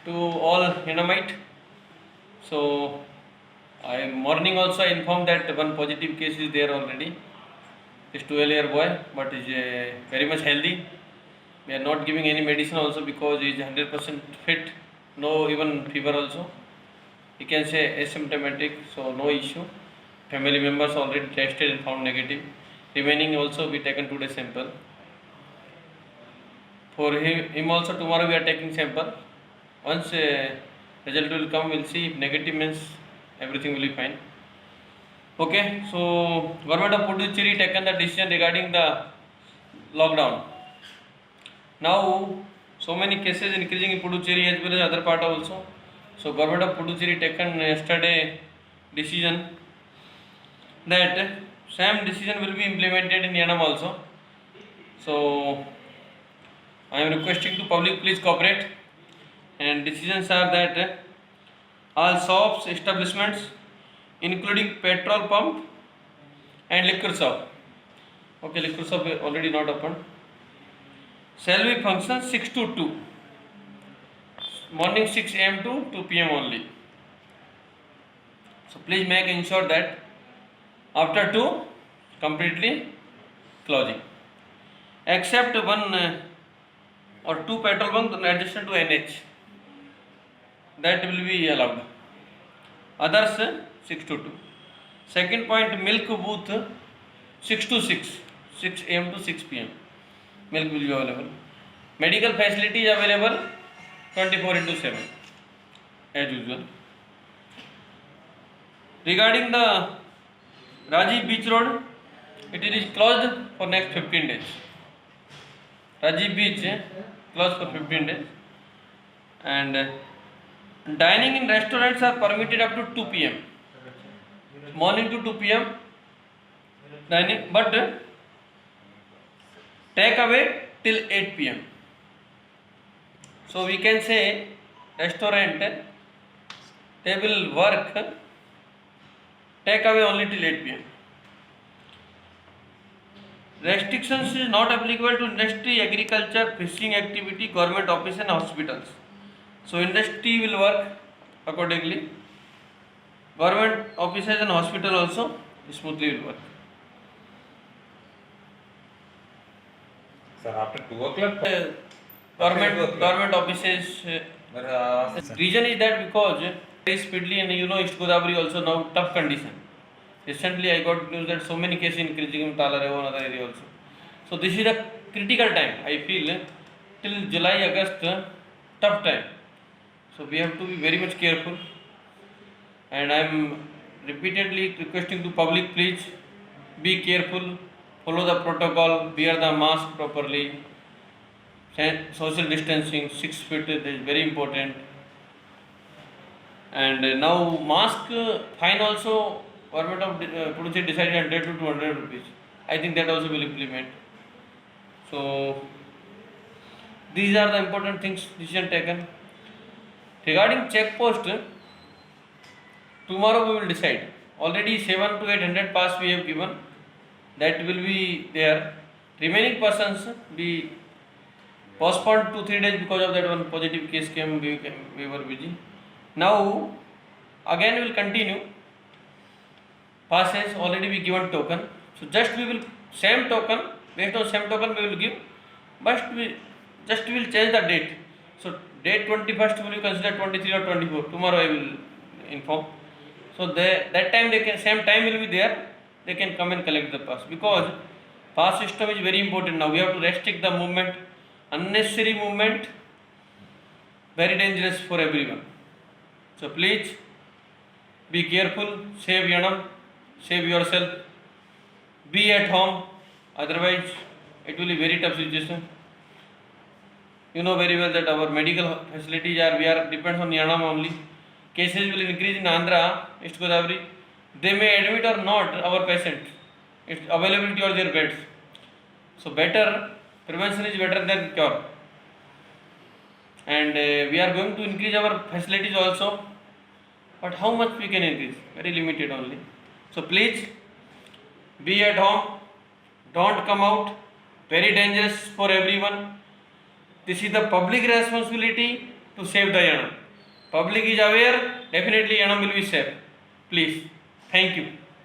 to all Yanamite. So I morning also I informed that one positive case is there already. It's 12-year boy, but is very much healthy. We are not giving any medicine also because he is 100% fit. No even fever also. You can say asymptomatic, so no issue. Family members already tested and found negative. Remaining also we taken today sample. For him also tomorrow we are taking sample. Once result will come, we'll see. If negative means everything will be fine. Okay, so government of Puducherry taken the decision regarding the lockdown. Now so many cases increasing in Puducherry as well as other part also. So government of Puducherry taken yesterday decision that same decision will be implemented in Yanam also. So I am requesting to public please cooperate, and decisions are that all shops, establishments including petrol pump and liquor shop, okay, liquor shop already not open, shall be function 6 to 2, morning 6 am to 2 pm only. So please make ensure that after 2 completely closing, except one or 2 petrol bunks adjacent to NH, that will be allowed. Others 6 to 2. Second point, milk booth 6 to 6, 6 am to 6 pm. Milk will be available. Medical facility is available 24/7 as usual. Regarding the Rajiv Beach Road, it is closed for next 15 days. Rajiv Beach closed for 15 days, and dining in restaurants are permitted up to 2 pm, morning to 2 pm dining, but take away till 8 pm. So we can say restaurant they will work take away only till 8 pm. Restrictions is not applicable to industry, agriculture, fishing activity, government office and hospitals. So industry will work accordingly. Government offices and hospital also smoothly will work. Sir, after 2 o'clock? Government offices. Reason is that because very speedily, and East Godavari also now tough condition. Recently I got news that so many cases increasing in Talarevo and other area also. So this is a critical time. I feel till July, August, tough time. So we have to be very much careful, and I am repeatedly requesting to public, please be careful, follow the protocol, wear the mask properly, social distancing 6 feet is very important. And now mask fine also government of Puducherry decided 100 to 200 rupees. I think that also will implement. So these are the important things decision taken. Regarding check post, tomorrow we will decide. Already 7 to 800 pass we have given. That will be there. Remaining persons be postponed 2-3 days because of that one positive case came. We were busy. Now again we will continue. Passes already we given token. So just we will same token, based on same token we will give, but we will change the date. So date 21st will you consider 23 or 24. Tomorrow I will inform. So that time they can, same time will be there. They can come and collect the pass, because pass system is very important now. We have to restrict the movement. Unnecessary movement very dangerous for everyone. So please be careful. Save Yanam. Save yourself. Be at home. Otherwise it will be very tough situation. You know very well that our medical facilities we are depends on Yanam only. Cases will increase in Andhra, East Godavari. They may admit or not our patient. It's availability of their beds. So better prevention is better than cure. And we are going to increase our facilities also. But how much we can increase? Very limited only. So please be at home. Don't come out. Very dangerous for everyone. This is the public responsibility to save the Yanam. Public is aware, definitely Yanam will be safe. Please. Thank you.